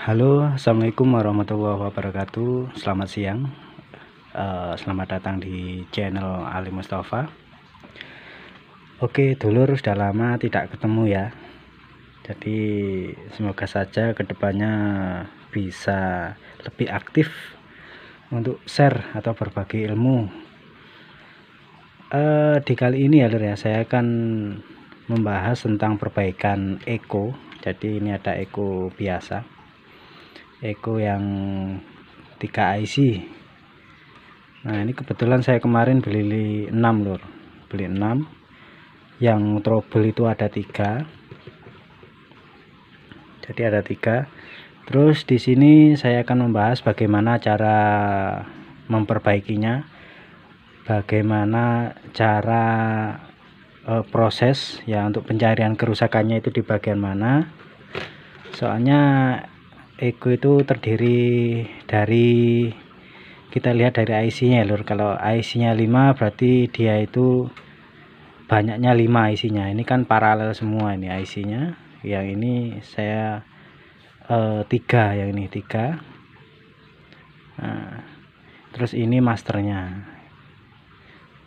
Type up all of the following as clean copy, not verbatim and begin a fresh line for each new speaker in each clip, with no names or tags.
Halo, assalamualaikum warahmatullahi wabarakatuh. Selamat siang. Selamat datang di channel Ali Mustafa. Oke, dulur, sudah lama tidak ketemu ya. Jadi semoga saja kedepannya bisa lebih aktif untuk share atau berbagi ilmu. Di kali ini ya, lur ya, saya akan membahas tentang perbaikan Eco. Jadi ini ada Eco biasa, Eco yang 3 IC. Nah, ini kebetulan saya kemarin beli 6, lur. Beli 6. Yang trouble itu ada 3. Jadi ada 3. Terus di sini saya akan membahas bagaimana cara memperbaikinya, bagaimana cara proses ya untuk pencarian kerusakannya itu di bagian mana. Soalnya Eco itu terdiri dari, kita lihat dari IC-nya, lur. Kalau IC-nya 5 berarti dia itu banyaknya 5 IC-nya. Ini kan paralel semua ini IC-nya. Yang ini saya 3, yang ini 3. Nah, terus ini masternya.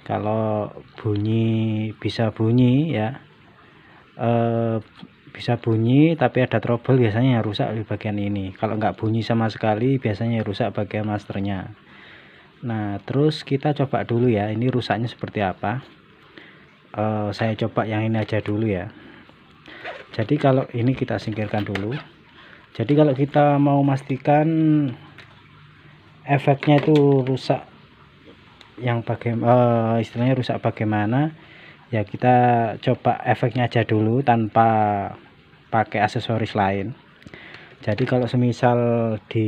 Kalau bunyi, bisa bunyi ya, bisa bunyi tapi ada trouble, biasanya yang rusak di bagian ini. Kalau nggak bunyi sama sekali, biasanya yang rusak bagian masternya. Nah, terus kita coba dulu ya, ini rusaknya seperti apa. Saya coba yang ini aja dulu ya. Jadi kalau ini kita singkirkan dulu. Jadi kalau kita mau memastikan efeknya itu rusak, yang bagaimana, istilahnya rusak bagaimana ya, kita coba efeknya aja dulu tanpa pakai aksesoris lain. Jadi kalau semisal di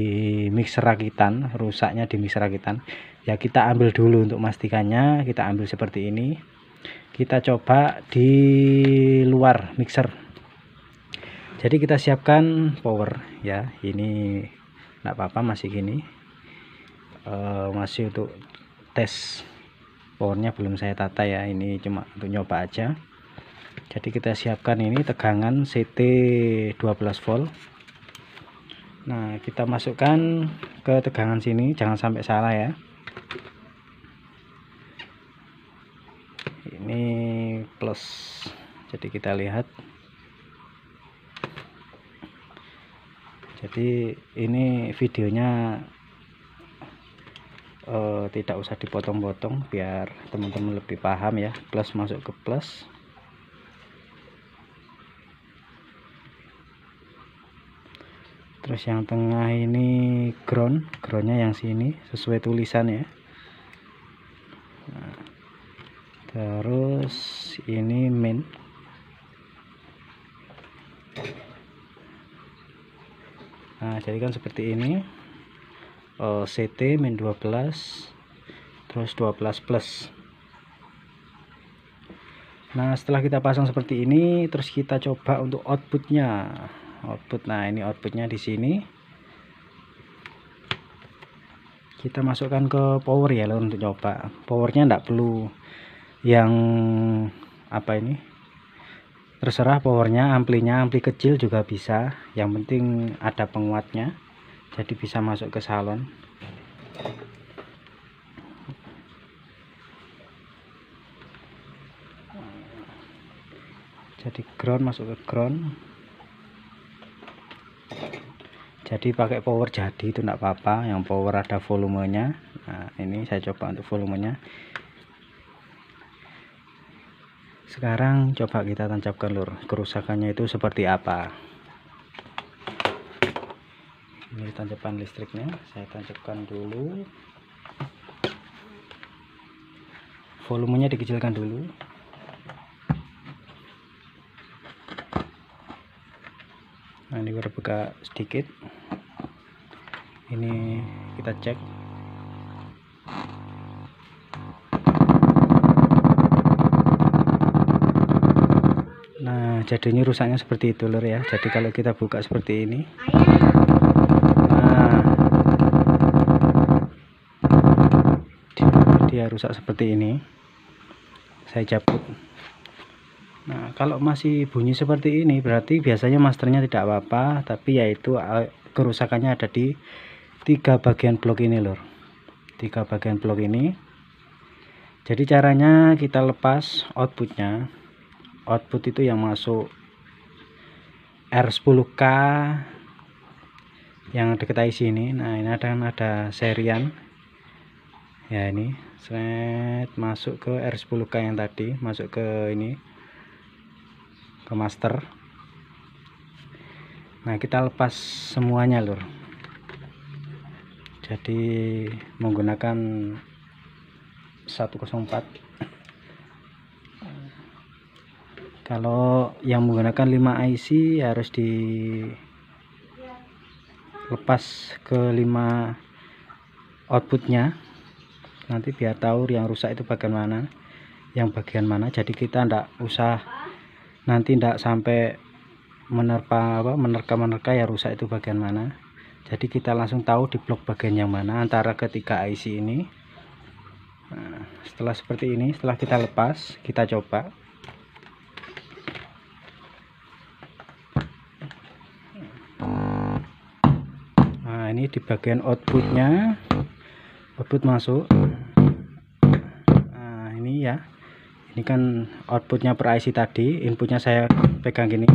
mixer rakitan, rusaknya di mixer rakitan ya, kita ambil dulu untuk memastikannya. Kita ambil seperti ini, kita coba di luar mixer. Jadi kita siapkan power ya, ini enggak apa-apa masih gini, masih untuk tes. Powernya belum saya tata ya, ini cuma untuk nyoba aja. Jadi kita siapkan ini tegangan CT 12 volt. Nah, kita masukkan ke tegangan sini, jangan sampai salah ya. Ini plus. Jadi kita lihat. Jadi ini videonya tidak usah dipotong-potong biar teman-teman lebih paham ya. Plus masuk ke plus. Terus yang tengah ini groundnya yang sini sesuai tulisan ya. Nah, terus ini main. Nah, jadi kan seperti ini, CT min 12 terus 12 plus. Nah, setelah kita pasang seperti ini, terus kita coba untuk outputnya. Nah, ini outputnya di sini. Kita masukkan ke power ya, lor, untuk coba. Powernya enggak perlu yang apa ini, terserah powernya. Amplinya ampli kecil juga bisa, yang penting ada penguatnya, jadi bisa masuk ke salon. Jadi ground, masuk ke ground. Jadi pakai power jadi itu enggak apa-apa, yang power ada volumenya. Nah, ini saya coba untuk volumenya. Sekarang coba kita tancapkan, lur, kerusakannya itu seperti apa. Ini tancapan listriknya, saya tancapkan dulu. Volumenya dikecilkan dulu. Nah, ini berbuka sedikit. Ini kita cek. Nah, jadinya rusaknya seperti itu, lur ya. Jadi kalau kita buka seperti ini, nah, dia rusak seperti ini. Saya cabut. Nah, kalau masih bunyi seperti ini berarti biasanya masternya tidak apa-apa, tapi yaitu kerusakannya ada di 3 bagian blok ini lur, 3 bagian blok ini. Jadi caranya kita lepas outputnya. Output itu yang masuk R10K yang dekat IC ini. Nah ini ada serian ya, ini set masuk ke R10K yang tadi, masuk ke ini, ke master. Nah kita lepas semuanya lur, jadi menggunakan 104. Kalau yang menggunakan 5 IC harus dilepas ke 5 outputnya, nanti biar tahu yang rusak itu bagian mana, yang bagian mana. Jadi kita ndak usah nanti ndak sampai menerka ya rusak itu bagian mana. Jadi kita langsung tahu di blok bagian yang mana antara ketiga IC ini. Nah, setelah seperti ini, setelah kita lepas, kita coba. Nah ini di bagian outputnya, output masuk. Nah ini ya, ini kan outputnya per IC tadi, inputnya saya pegang gini.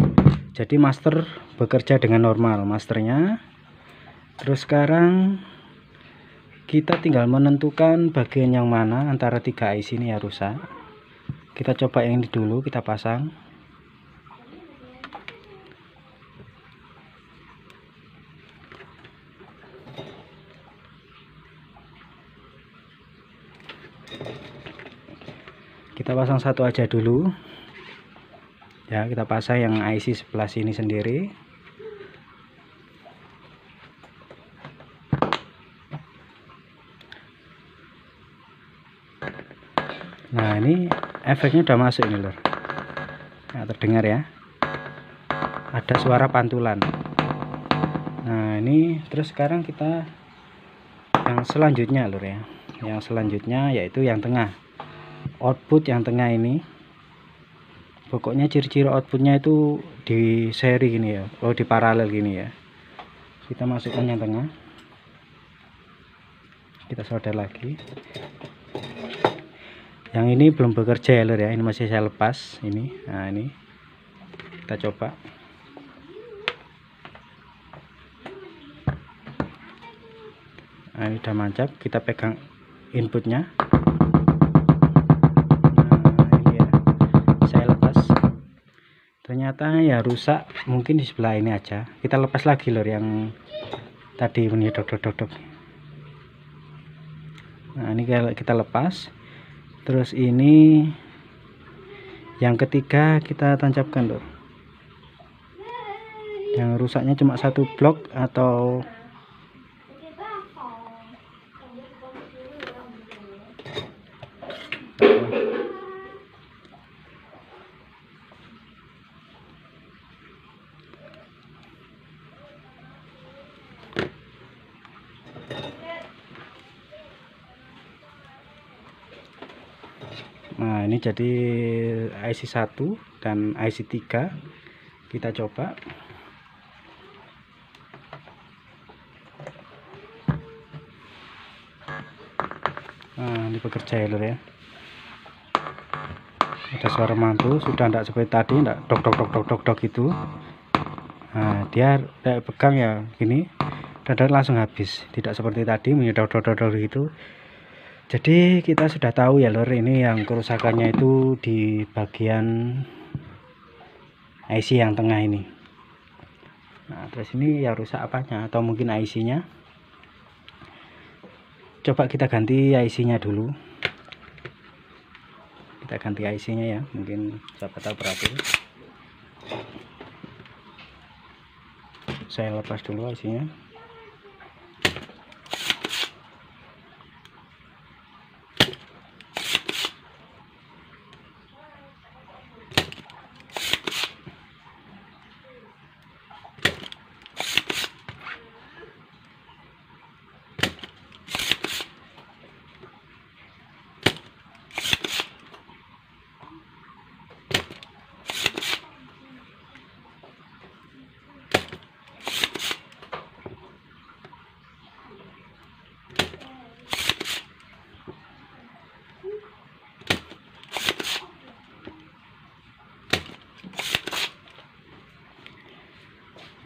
Jadi master bekerja dengan normal masternya. Terus sekarang kita tinggal menentukan bagian yang mana antara 3 IC ini ya rusak. Kita coba yang ini dulu, kita pasang. Kita pasang satu aja dulu ya, kita pasang yang IC sebelah sini sendiri. Nah ini efeknya udah masuk ini lur. Nah, terdengar ya, ada suara pantulan. Nah ini terus sekarang kita yang selanjutnya lur ya, yang selanjutnya yaitu yang tengah, output yang tengah ini. Pokoknya ciri-ciri outputnya itu di seri gini ya, di paralel gini ya. Kita masukkan yang tengah, kita solder lagi. Yang ini belum bekerja ya lur ya, ini masih saya lepas ini. Nah ini kita coba. Nah ini udah mancap, kita pegang inputnya. Ternyata ya rusak, mungkin di sebelah ini aja. Kita lepas lagi lor yang tadi bunyi dok. Nah ini kita lepas. Terus ini yang ketiga kita tancapkan lor. Yang rusaknya cuma satu blok atau nah ini jadi IC 1 dan IC 3. Kita coba. Nah ini bekerja ya lor ya, ada suara mantul, sudah tidak seperti tadi, tidak dok gitu. Nah dia tidak pegang ya gini, dan langsung habis, tidak seperti tadi menyedot gitu. Jadi kita sudah tahu ya lor, ini yang kerusakannya itu di bagian IC yang tengah ini. Nah terus ini ya rusak apanya, atau mungkin IC nya. Coba kita ganti IC nya dulu, kita ganti IC nya ya, mungkin siapa tahu berhasil. Saya lepas dulu IC nya.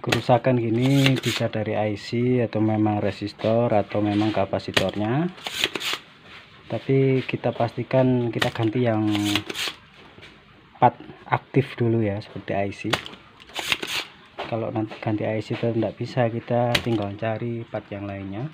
kerusakan gini bisa dari IC atau memang resistor atau memang kapasitornya, tapi kita pastikan kita ganti yang part aktif dulu ya, seperti IC. Kalau nanti ganti IC itu tidak bisa, kita tinggal cari part yang lainnya.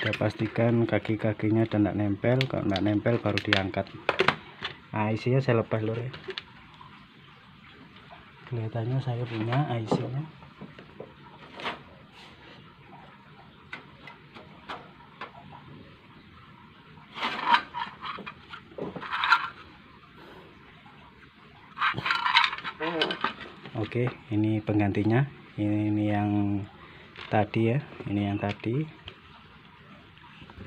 Kita pastikan kaki-kakinya dan tidak nempel. Kalau tidak nempel baru diangkat. Nah, IC-nya saya lepas lur ya. Kelihatannya saya punya IC-nya. Oke, ini penggantinya. Ini yang tadi ya, ini yang tadi.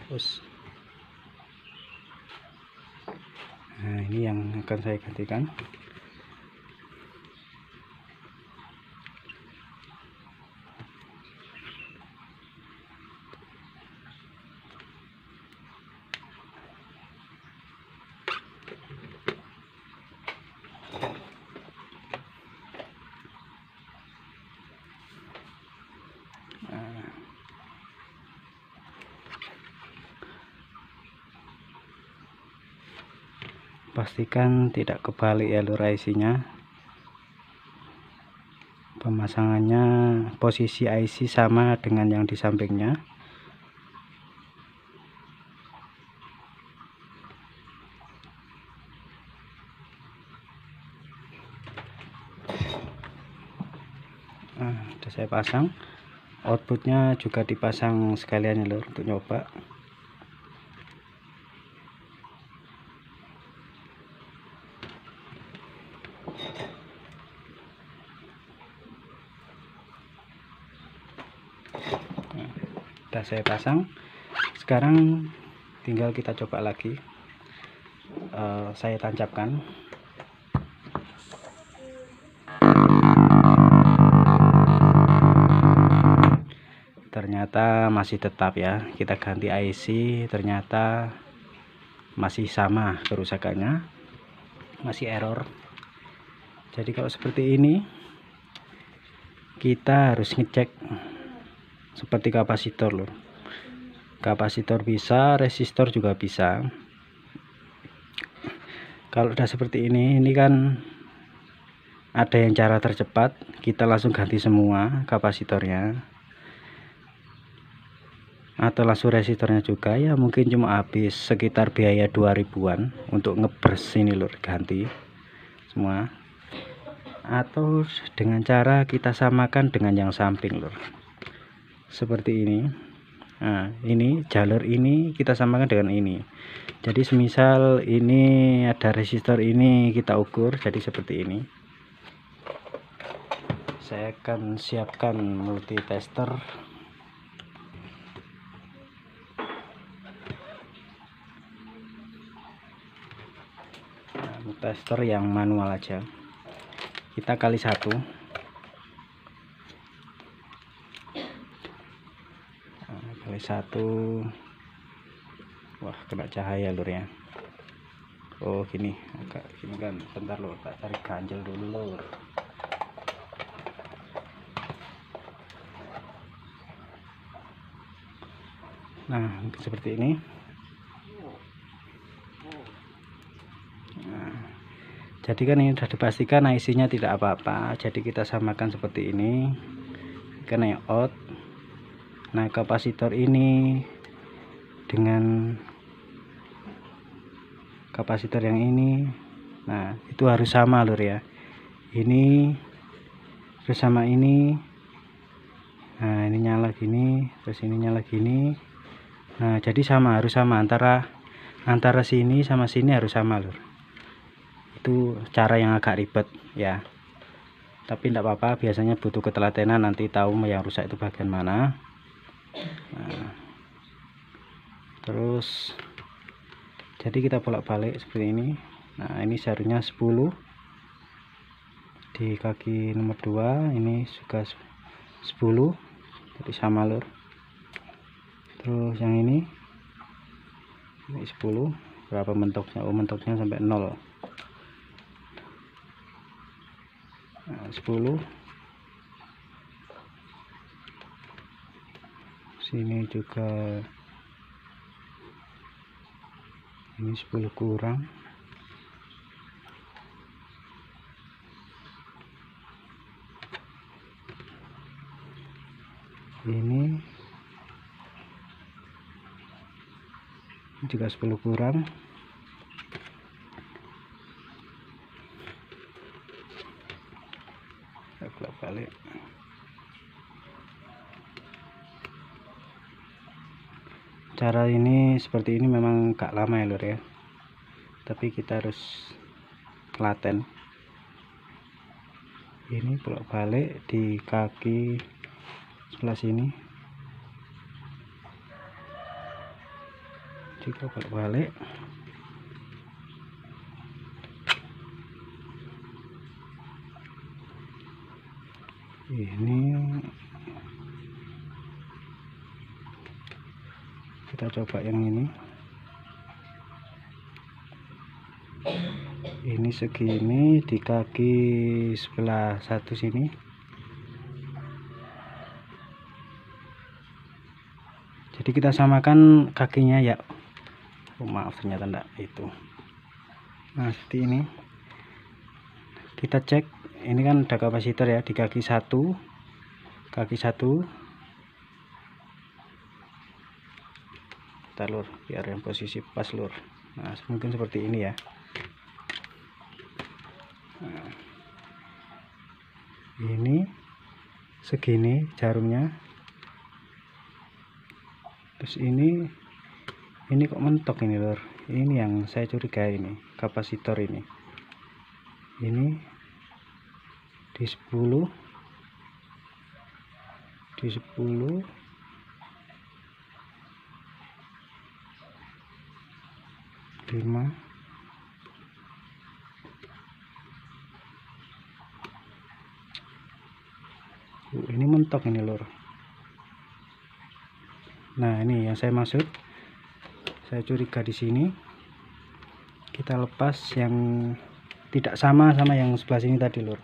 Terus, nah ini yang akan saya gantikan. Pastikan tidak kebalik ya lur IC-nya. Pemasangannya posisi IC sama dengan yang di sampingnya. Nah, sudah saya pasang. Outputnya juga dipasang sekalian ya lur, untuk nyoba. Sudah saya pasang. Sekarang tinggal kita coba lagi. Saya tancapkan. Ternyata masih tetap ya. Kita ganti IC, ternyata masih sama kerusakannya, masih error. Jadi kalau seperti ini kita harus ngecek seperti kapasitor loh. Kapasitor bisa, resistor juga bisa. Kalau udah seperti ini kan ada yang cara tercepat, kita langsung ganti semua kapasitornya, atau langsung resistornya juga ya, mungkin cuma habis sekitar biaya 2000-an untuk ngebers ini lur, ganti semua. Atau dengan cara kita samakan dengan yang samping lur, seperti ini. Nah, ini jalur ini kita samakan dengan ini. Jadi semisal ini ada resistor, ini kita ukur jadi seperti ini. Saya akan siapkan multitester. Tester yang manual aja. Kita kali 1. Kali 1. Wah, kena cahaya lur ya. Oh gini, agak gini kan. Bentar lur, tak cari ganjel dulu lur. Nah, seperti ini. Nah, jadi kan ini sudah dipastikan IC-nya tidak apa-apa. Jadi kita samakan seperti ini. Kena out. Nah, kapasitor ini dengan kapasitor yang ini, nah itu harus sama lur ya. Ini terus sama ini. Nah, ini nyala gini, terus ini nyala gini. Nah, jadi sama, harus sama antara sini sama sini, harus sama lur. Itu cara yang agak ribet ya, tapi tidak apa-apa, biasanya butuh ketelatenan, nanti tahu yang rusak itu bagian mana. Nah, Terus jadi kita bolak-balik seperti ini. Nah ini seharusnya 10 di kaki nomor 2, ini juga 10, jadi sama lur. Terus yang ini 10, berapa mentoknya? Oh mentoknya sampai 0. Nah, 10 sini juga, ini 10 kurang. Ini juga 10 kurang. Kita balik. Cara ini seperti ini memang gak lama ya lur ya, tapi kita harus telaten. Ini bolak-balik di kaki sebelah sini juga bolak-balik. Ini kita coba yang ini segini di kaki sebelah satu sini. Jadi kita samakan kakinya ya. Oh, maaf ternyata enggak itu. Nah seperti ini kita cek, ini kan ada kapasitor ya di kaki satu, kita lur biar yang posisi pas lur. Nah mungkin seperti ini ya. Nah, ini segini jarumnya, terus ini kok mentok ini lur. Ini yang saya curiga, ini kapasitor ini di 10 5. Ini mentok ini lur. Nah ini yang saya maksud, saya curiga di sini. Kita lepas yang tidak sama yang sebelah sini tadi lur.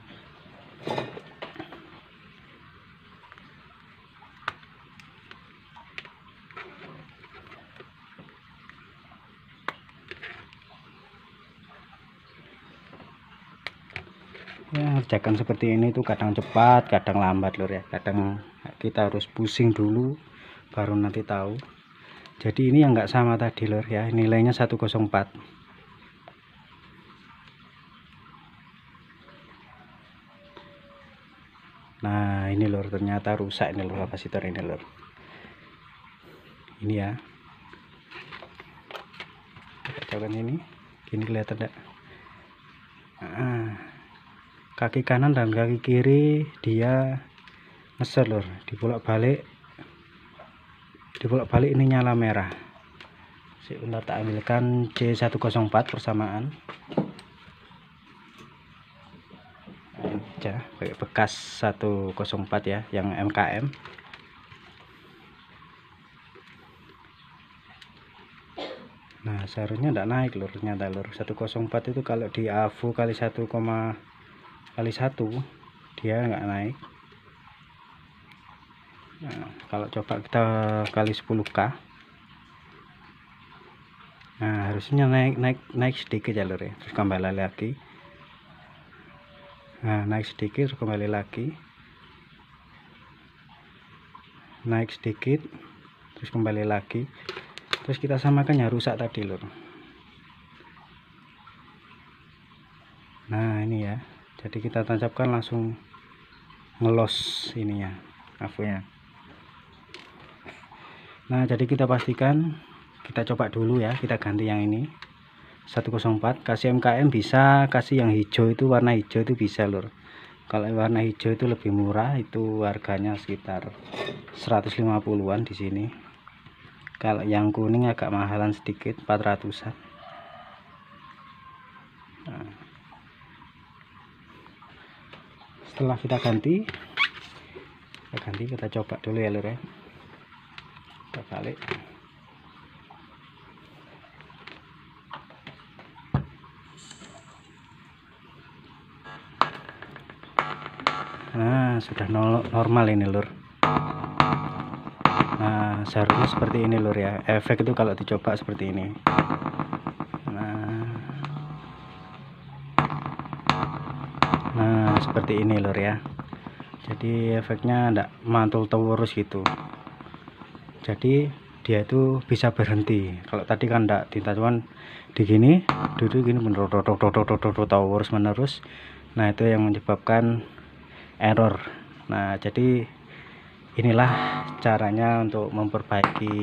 Ya ngerjakan seperti ini tuh kadang cepat kadang lambat lur ya, kadang kita harus pusing dulu baru nanti tahu. Jadi ini yang nggak sama tadi lur ya, nilainya 104. Nah ini lur, ternyata rusak ini lur kapasitor ini lur. Ini ya, coba ini gini kelihatan enggak? Kaki kanan dan kaki kiri dia ngeser lur, dibolak-balik ini nyala merah. Sebentar tak ambilkan C104 persamaan aja, pakai bekas 104 ya, yang MKM. Nah seharusnya enggak naik lur, ternyata lur 104 itu kalau di AVO kali 1, kali 1 dia enggak naik. Nah, kalau coba kita kali 10k, nah harusnya naik sedikit ya lur ya, terus kembali lagi. Nah naik sedikit terus kembali lagi, naik sedikit terus kembali lagi, terus kita samakan yang rusak tadi lur. Nah ini ya, jadi kita tancapkan langsung ngelos ininya, AVO-nya. Nah jadi kita pastikan, kita coba dulu ya, kita ganti yang ini 104, kasih MKM bisa, kasih yang hijau itu, warna hijau itu bisa lur. Kalau warna hijau itu lebih murah, itu harganya sekitar 150-an di sini. Kalau yang kuning agak mahalan sedikit, 400-an. Nah, setelah kita ganti, kita coba dulu ya lur ya. Kita balik. Nah, sudah normal ini lur. Nah, seharusnya seperti ini lur ya. Efek itu kalau dicoba seperti ini. Nah, seperti ini lur ya. Jadi efeknya enggak mantul terus gitu. Jadi dia itu bisa berhenti. Kalau tadi kan enggak, cuman di gini, duduk gini terus menerus. Nah, itu yang menyebabkan error. Nah, jadi inilah caranya untuk memperbaiki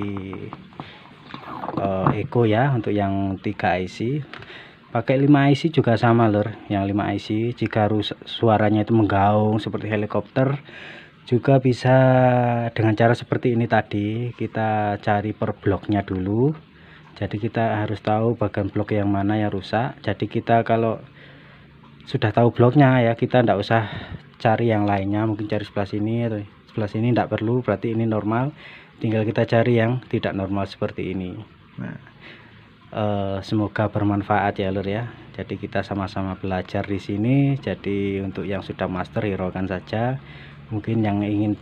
Eco ya, untuk yang 3 IC. Pakai 5 IC juga sama lur. Yang 5 IC jika suaranya itu menggaung seperti helikopter, juga bisa dengan cara seperti ini tadi. Kita cari per bloknya dulu. Jadi kita harus tahu bagian blok yang mana yang rusak. Jadi kita kalau sudah tahu bloknya ya, kita tidak usah cari yang lainnya, mungkin cari sebelah sini atau sebelah sini tidak perlu, berarti ini normal. Tinggal kita cari yang tidak normal seperti ini. Nah, semoga bermanfaat ya lur ya. Jadi kita sama-sama belajar di sini. Jadi untuk yang sudah master hiraukan saja. Mungkin yang ingin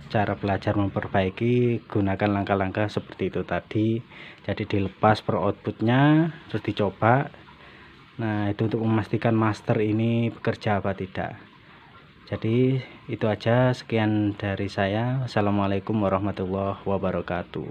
cara belajar memperbaiki, gunakan langkah-langkah seperti itu tadi. Jadi dilepas per outputnya, terus dicoba. Nah, itu untuk memastikan master ini bekerja apa tidak. Jadi itu aja, sekian dari saya. Assalamualaikum warahmatullahi wabarakatuh.